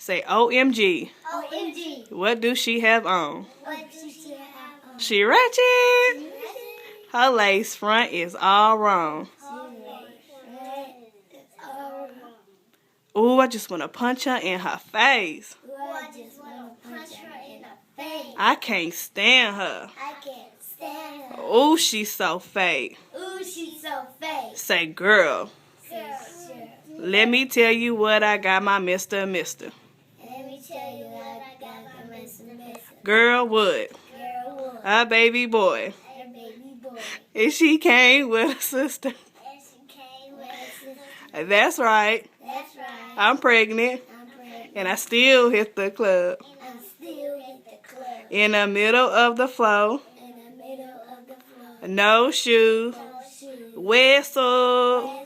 Say OMG. OMG. What do she have on? What does she have on? She ratchet. Her lace front is all wrong. Ooh, I just want to punch her in her face. I just want to punch her in the face. I can't stand her. I can't stand her. Ooh, she's so fake. Ooh, she's so fake. Say, girl, let me tell you what I got my Mr. Let me tell you what I got my Mr. Girl, what? Girl, what? A baby boy. A baby boy. And she came with a sister. And she came with a sister. That's right. That's right. I'm pregnant. I'm pregnant. And I still hit the club. And I still hit the club. In the middle of the floor. In the middle of the floor. No shoes. No shoes. Whistle.